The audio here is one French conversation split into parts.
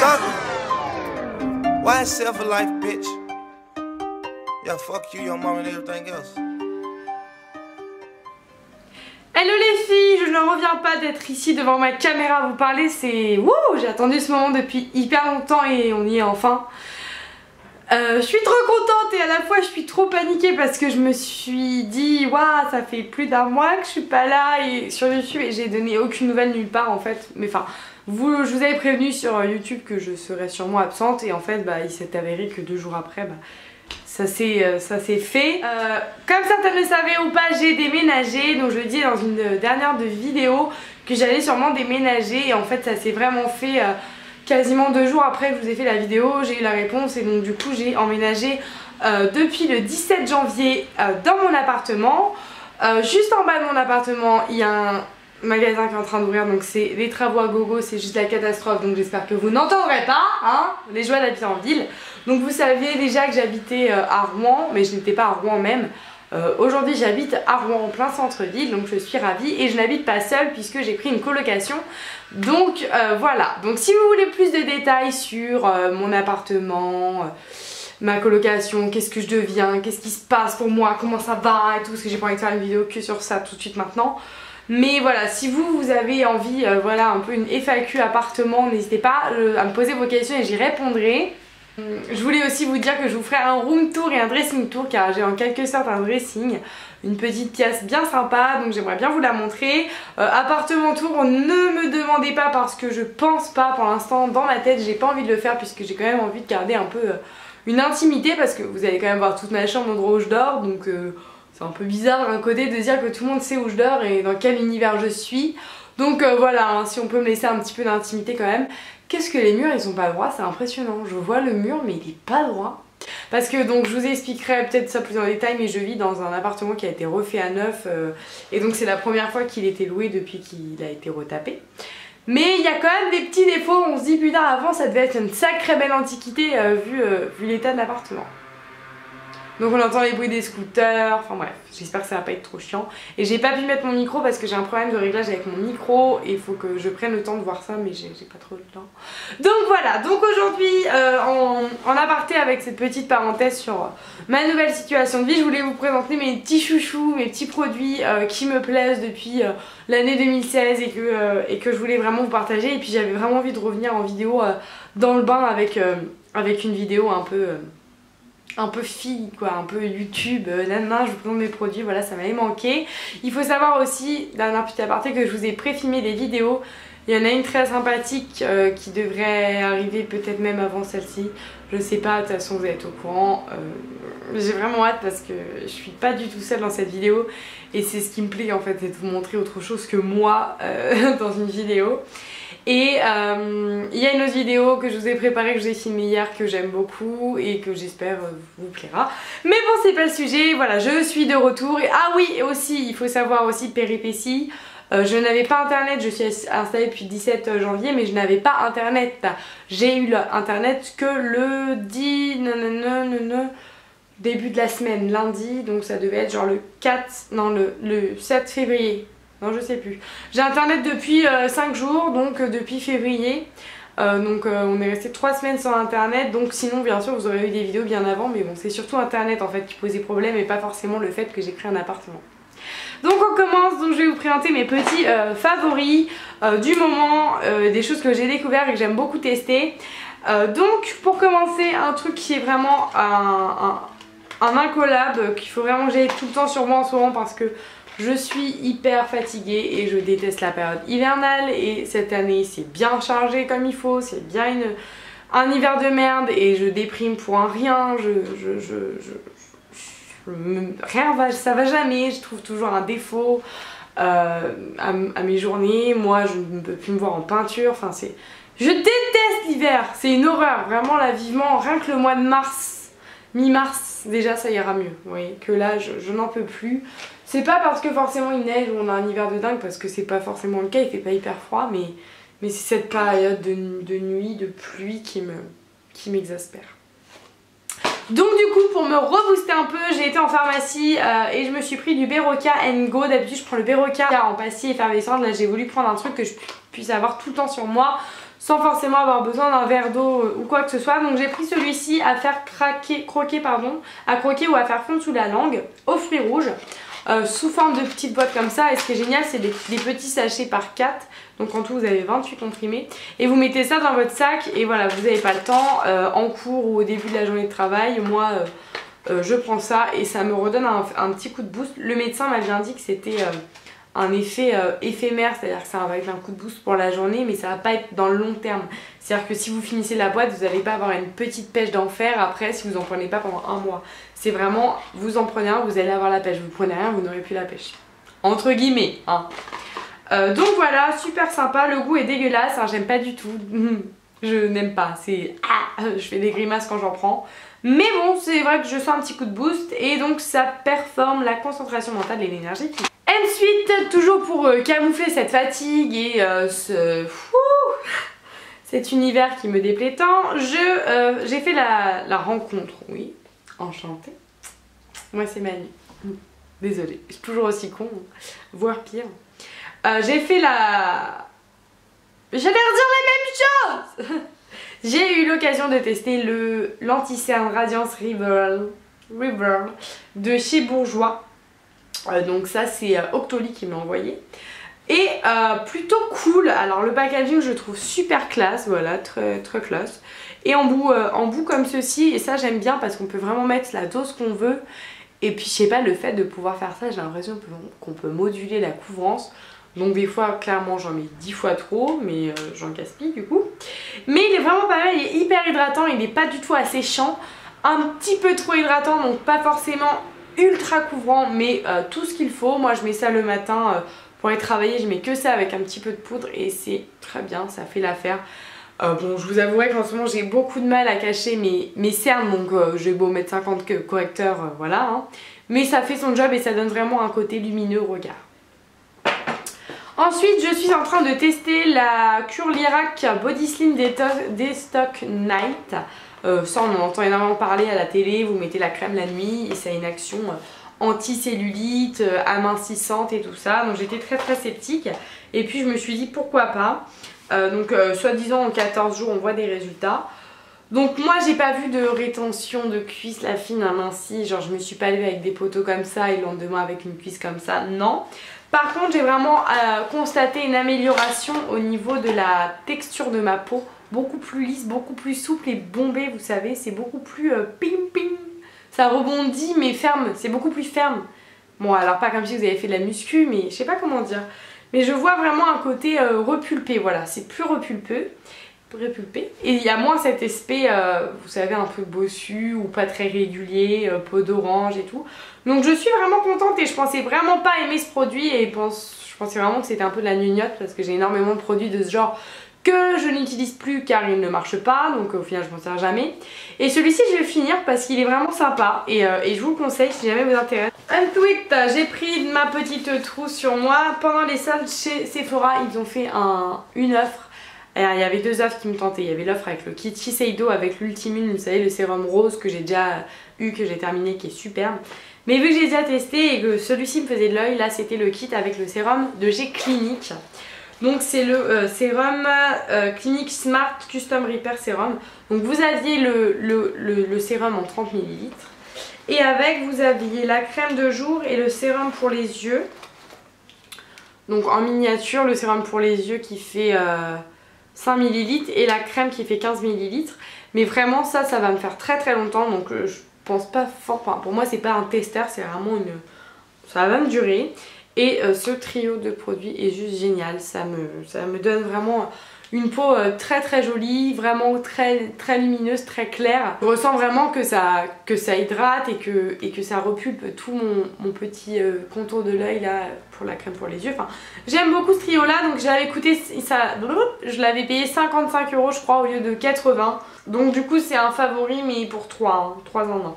talking. Why self a life, bitch? Yeah, fuck you, your mom and everything else. Hello les filles, je ne reviens pas d'être ici devant ma caméra à vous parler, c'est... Wouh, j'ai attendu ce moment depuis hyper longtemps et on y est enfin. Je suis trop contente et à la fois je suis trop paniquée parce que je me suis dit waouh, ça fait plus d'un mois que je suis pas là et sur YouTube et j'ai donné aucune nouvelle nulle part en fait. Mais enfin, je vous avais prévenu sur YouTube que je serais sûrement absente et en fait il s'est avéré que 2 jours après ça s'est fait. Comme certaines le savaient ou pas, j'ai déménagé, donc je le dis dans une dernière vidéo que j'allais sûrement déménager et en fait ça s'est vraiment fait quasiment 2 jours après que je vous ai fait la vidéo. J'ai eu la réponse et donc du coup j'ai emménagé depuis le 17 janvier dans mon appartement. Juste en bas de mon appartement il y a un magasin qui est en train d'ouvrir, donc c'est les travaux à gogo, c'est juste la catastrophe, donc j'espère que vous n'entendrez pas hein, les joies d'habiter en ville. Donc vous savez déjà que j'habitais à Rouen, mais je n'étais pas à Rouen même. Aujourd'hui j'habite à Rouen en plein centre-ville, donc je suis ravie et je n'habite pas seule puisque j'ai pris une colocation. Donc voilà, donc si vous voulez plus de détails sur mon appartement, ma colocation, qu'est-ce que je deviens, qu'est-ce qui se passe pour moi, comment ça va et tout, parce que j'ai pas envie de faire une vidéo que sur ça tout de suite maintenant. Mais voilà, si vous avez envie, voilà un peu une FAQ appartement, n'hésitez pas à me poser vos questions et j'y répondrai. Je voulais aussi vous dire que je vous ferai un room tour et un dressing tour car j'ai en quelque sorte un dressing, une petite pièce bien sympa, donc j'aimerais bien vous la montrer. Appartement tour, ne me demandez pas parce que je pense pas pour l'instant, dans ma tête j'ai pas envie de le faire puisque j'ai quand même envie de garder un peu une intimité parce que vous allez quand même voir toute ma chambre, l'endroit où je dors, donc c'est un peu bizarre d'un côté de dire que tout le monde sait où je dors et dans quel univers je suis. Donc voilà, hein, si on peut me laisser un petit peu d'intimité quand même. Qu'est-ce que les murs ils sont pas droits, c'est impressionnant. Je vois le mur mais il est pas droit. Parce que donc je vous expliquerai peut-être ça plus en détail, mais je vis dans un appartement qui a été refait à neuf et donc c'est la première fois qu'il était loué depuis qu'il a été retapé. Mais il y a quand même des petits défauts, on se dit putain avant ça devait être une sacrée belle antiquité vu l'état de l'appartement. Donc on entend les bruits des scooters, enfin bref, j'espère que ça va pas être trop chiant. Et j'ai pas pu mettre mon micro parce que j'ai un problème de réglage avec mon micro et il faut que je prenne le temps de voir ça mais j'ai pas trop le temps. Donc voilà, donc aujourd'hui en aparté avec cette petite parenthèse sur ma nouvelle situation de vie, je voulais vous présenter mes petits chouchous, mes petits produits qui me plaisent depuis l'année 2016 et que je voulais vraiment vous partager. Et puis j'avais vraiment envie de revenir en vidéo dans le bain avec une vidéo un peu fille quoi, un peu YouTube, nanana, je vous présente mes produits, voilà ça m'avait manqué. Il faut savoir aussi, dernière petite aparté, que je vous ai pré-filmé des vidéos. Il y en a une très sympathique qui devrait arriver peut-être même avant celle-ci, je sais pas, de toute façon vous êtes au courant. J'ai vraiment hâte parce que je suis pas du tout seule dans cette vidéo et c'est ce qui me plaît en fait, c'est de vous montrer autre chose que moi dans une vidéo. Et il y a une autre vidéo que je vous ai préparée, que je vous ai filmée hier, que j'aime beaucoup et que j'espère vous plaira. Mais bon, c'est pas le sujet, voilà, je suis de retour. Et, ah oui, et aussi, il faut savoir aussi, péripétie, je n'avais pas internet, je suis installée depuis le 17 janvier, mais je n'avais pas internet. J'ai eu internet que le 10, début de la semaine, lundi, donc ça devait être genre le 4, non le 7 février. Non je sais plus. J'ai internet depuis 5 jours, donc depuis février. On est resté 3 semaines sans internet, donc sinon bien sûr vous aurez eu des vidéos bien avant, mais bon c'est surtout internet en fait qui posait problème et pas forcément le fait que j'ai pris un appartement. Donc on commence, donc je vais vous présenter mes petits favoris du moment, des choses que j'ai découvert et que j'aime beaucoup tester. Donc pour commencer, un truc qui est vraiment un incollable, qu'il faut vraiment que j'aie tout le temps sur moi en ce moment parce que je suis hyper fatiguée et je déteste la période hivernale et cette année c'est bien chargé comme il faut, c'est bien un hiver de merde et je déprime pour un rien, ça va jamais, je trouve toujours un défaut à mes journées, moi je ne peux plus me voir en peinture, enfin c'est... Je déteste l'hiver, c'est une horreur, vraiment là vivement, rien que le mois de mars, mi-mars déjà ça ira mieux, vous voyez, que là je n'en peux plus. C'est pas parce que forcément il neige ou on a un hiver de dingue, parce que c'est pas forcément le cas, il fait pas hyper froid, mais c'est cette période de nuit, de pluie qui m'exaspère. Donc du coup pour me rebooster un peu, j'ai été en pharmacie et je me suis pris du Berocca & Go. D'habitude je prends le Berocca en pastille effervescente, là j'ai voulu prendre un truc que je puisse avoir tout le temps sur moi sans forcément avoir besoin d'un verre d'eau ou quoi que ce soit. Donc j'ai pris celui-ci à faire croquer ou à faire fondre sous la langue aux fruits rouges. Sous forme de petites boîtes comme ça, et ce qui est génial c'est des petits sachets par 4, donc en tout vous avez 28 comprimés et vous mettez ça dans votre sac et voilà, vous n'avez pas le temps en cours ou au début de la journée de travail, moi je prends ça et ça me redonne un petit coup de boost. Le médecin m'a bien dit que c'était un effet éphémère, c'est-à-dire que ça va être un coup de boost pour la journée mais ça va pas être dans le long terme, c'est-à-dire que si vous finissez la boîte vous n'allez pas avoir une petite pêche d'enfer après si vous en prenez pas pendant un mois. C'est vraiment, vous en prenez un, vous allez avoir la pêche, vous prenez rien, vous n'aurez plus la pêche. Entre guillemets, hein. Donc voilà, super sympa, le goût est dégueulasse, hein, j'aime pas du tout. Je n'aime pas, je fais des grimaces quand j'en prends. Mais bon, c'est vrai que je sens un petit coup de boost et donc ça performe la concentration mentale et l'énergie. Ensuite, toujours pour camoufler cette fatigue et cet univers qui me déplaît tant, j'ai fait la rencontre, oui. Enchantée. Moi c'est Manu. Désolée, je suis toujours aussi con, voire pire. J'ai fait la... J'allais redire la même chose. J'ai eu l'occasion de tester l'anti-cerne Radiance River de chez Bourjois. Donc ça c'est Octoly qui m'a envoyé. Et plutôt cool, alors le packaging je trouve super classe, voilà, très classe. Et en bout comme ceci, et ça j'aime bien parce qu'on peut vraiment mettre la dose qu'on veut. Et puis je sais pas, le fait de pouvoir faire ça, j'ai l'impression qu'on peut moduler la couvrance. Donc des fois clairement j'en mets 10 fois trop, mais j'en gaspille du coup. Mais il est vraiment pas mal, il est hyper hydratant, il n'est pas du tout asséchant. Un petit peu trop hydratant, donc pas forcément ultra couvrant, mais tout ce qu'il faut. Moi je mets ça le matin pour aller travailler, je mets que ça avec un petit peu de poudre et c'est très bien, ça fait l'affaire. Bon, je vous avouerai qu'en ce moment j'ai beaucoup de mal à cacher mes cernes, donc j'ai beau mettre 50 correcteurs, voilà. Hein. Mais ça fait son job et ça donne vraiment un côté lumineux au regard. Ensuite, je suis en train de tester la Cure Lirac Body Slim Detox Night. Ça, on en entend énormément parler à la télé, vous mettez la crème la nuit et ça a une action anti-cellulite, amincissante et tout ça. Donc j'étais très sceptique et puis je me suis dit pourquoi pas. Soi-disant en 14 jours on voit des résultats. Donc moi j'ai pas vu de rétention de cuisse, la fine amincie, genre je me suis pas levée avec des poteaux comme ça et le lendemain avec une cuisse comme ça, non. Par contre j'ai vraiment constaté une amélioration au niveau de la texture de ma peau, beaucoup plus lisse, beaucoup plus souple et bombée, vous savez, c'est beaucoup plus ping ping. Ça rebondit mais ferme, c'est beaucoup plus ferme. Bon alors pas comme si vous avez fait de la muscu, mais je sais pas comment dire. Mais je vois vraiment un côté repulpé, voilà, c'est plus repulpé. Et il y a moins cet aspect, vous savez, un peu bossu ou pas très régulier, peau d'orange et tout. Donc je suis vraiment contente et je pensais vraiment pas aimer ce produit et je pensais vraiment que c'était un peu de la gnognotte parce que j'ai énormément de produits de ce genre que je n'utilise plus car il ne marche pas, donc au final je m'en sers jamais. Et celui-ci je vais le finir parce qu'il est vraiment sympa et je vous le conseille si jamais vous intéresse. Un tweet, j'ai pris ma petite trousse sur moi. Pendant les soldes chez Sephora, ils ont fait une offre. Alors, il y avait deux offres qui me tentaient. Il y avait l'offre avec le kit Shiseido avec l'Ultimune, vous savez, le sérum rose que j'ai déjà eu, que j'ai terminé, qui est superbe. Mais vu que j'ai déjà testé et que celui-ci me faisait de l'œil, là c'était le kit avec le sérum de chez Clinique. Donc c'est le sérum Clinique Smart Custom Repair Sérum. Donc vous aviez le sérum en 30 ml. Et avec vous aviez la crème de jour et le sérum pour les yeux. Donc en miniature, le sérum pour les yeux qui fait 5 ml et la crème qui fait 15 ml. Mais vraiment ça va me faire très longtemps. Donc je pense pas fort. Enfin, pour moi c'est pas un tester, c'est vraiment une... Ça va me durer. Et ce trio de produits est juste génial. Ça me donne vraiment une peau très jolie, vraiment très lumineuse, très claire. Je ressens vraiment que ça hydrate et que ça repulpe tout mon petit contour de l'œil là pour la crème pour les yeux. Enfin, j'aime beaucoup ce trio là, donc j'avais coûté ça, je l'avais payé 55 € je crois au lieu de 80. Donc du coup c'est un favori mais pour 3 en 1.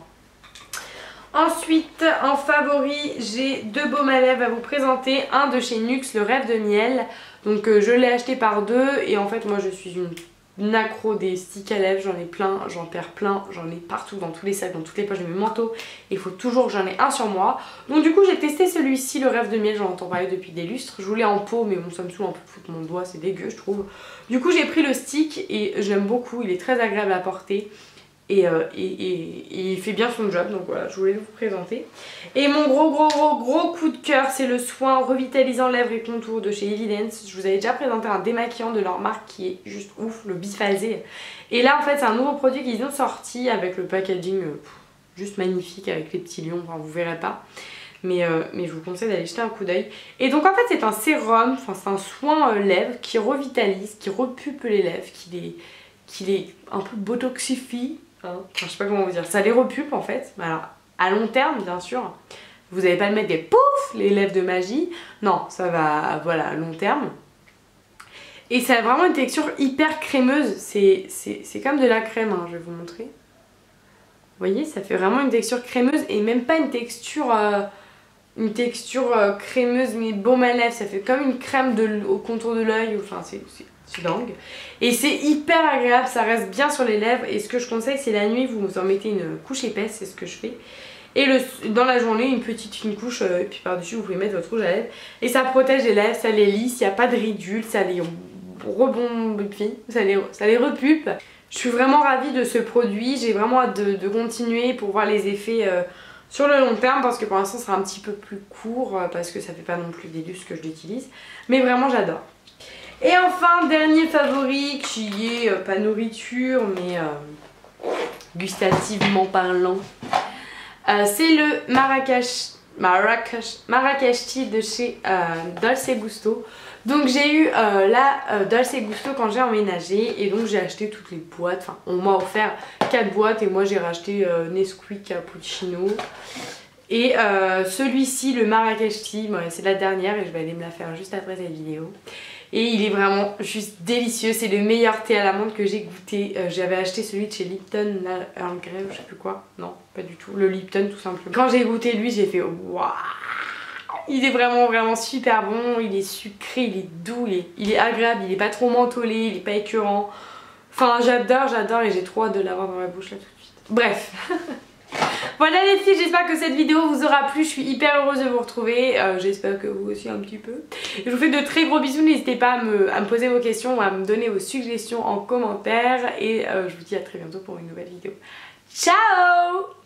Ensuite, en favori, j'ai deux baumes à lèvres à vous présenter. Un de chez NYX, le Rêve de Miel. Donc je l'ai acheté par deux et en fait moi je suis une accro des sticks à lèvres, j'en ai plein, j'en perds plein, j'en ai partout dans tous les sacs, dans toutes les poches de mes manteaux. Il faut toujours que j'en ai un sur moi. Donc du coup j'ai testé celui-ci, le Rêve de miel, j'en entends parler depuis des lustres. Je voulais en pot mais bon ça me saoule un peu de foutre mon doigt, c'est dégueu je trouve. Du coup j'ai pris le stick et j'aime beaucoup, il est très agréable à porter. Et il fait bien son job, donc voilà, je voulais vous présenter. Et mon gros coup de cœur, c'est le soin revitalisant lèvres et contours de chez Evidence. Je vous avais déjà présenté un démaquillant de leur marque qui est juste ouf, le biphasé. Et là en fait c'est un nouveau produit qu'ils ont sorti avec le packaging juste magnifique avec les petits lions, enfin vous verrez pas. Mais je vous conseille d'aller jeter un coup d'œil. Et donc en fait c'est un sérum, enfin c'est un soin lèvres qui revitalise, qui repulpe les lèvres, qui les un peu botoxifie. Enfin, je sais pas comment vous dire, ça les repulpe en fait. Alors à long terme bien sûr, vous n'allez pas le mettre des pouf les lèvres de magie, non ça va voilà à long terme. Et ça a vraiment une texture hyper crémeuse, c'est comme de la crème hein, je vais vous montrer. Vous voyez ça fait vraiment une texture crémeuse et même pas une texture crémeuse mais baume à lèvres, ça fait comme une crème au contour de l'œil, enfin c'est dingue. Et c'est hyper agréable, ça reste bien sur les lèvres et ce que je conseille c'est la nuit vous en mettez une couche épaisse, c'est ce que je fais. Et dans la journée une petite fine couche et puis par dessus vous pouvez mettre votre rouge à lèvres. Et ça protège les lèvres, ça les lisse, il n'y a pas de ridules, ça les rebondit, ça les repulpe. Je suis vraiment ravie de ce produit, j'ai vraiment hâte de continuer pour voir les effets sur le long terme parce que pour l'instant ça sera un petit peu plus court parce que ça fait pas non plus des lustres que je l'utilise. Mais vraiment j'adore. Et enfin, dernier favori qui est pas nourriture mais gustativement parlant. C'est le Marrakech Tea de chez Dolce Gusto. Donc j'ai eu la Dolce Gusto quand j'ai emménagé et donc j'ai acheté toutes les boîtes. Enfin, on m'a offert 4 boîtes et moi j'ai racheté Nesquik Cappuccino. Et celui-ci, le Marrakech Tea, c'est la dernière et je vais aller me la faire juste après cette vidéo. Et il est vraiment juste délicieux, c'est le meilleur thé à l'amande que j'ai goûté. J'avais acheté celui de chez Lipton, là, Earl Grey, je sais plus quoi, non, pas du tout, le Lipton tout simplement. Quand j'ai goûté lui, j'ai fait waouh. Il est vraiment super bon, il est sucré, il est doux, il est agréable, il est pas trop mentholé, il est pas écœurant. Enfin j'adore et j'ai trop hâte de l'avoir dans ma bouche là tout de suite. Bref. Voilà les filles, j'espère que cette vidéo vous aura plu, je suis hyper heureuse de vous retrouver, j'espère que vous aussi un petit peu. Je vous fais de très gros bisous, n'hésitez pas à me poser vos questions ou à me donner vos suggestions en commentaire et je vous dis à très bientôt pour une nouvelle vidéo. Ciao!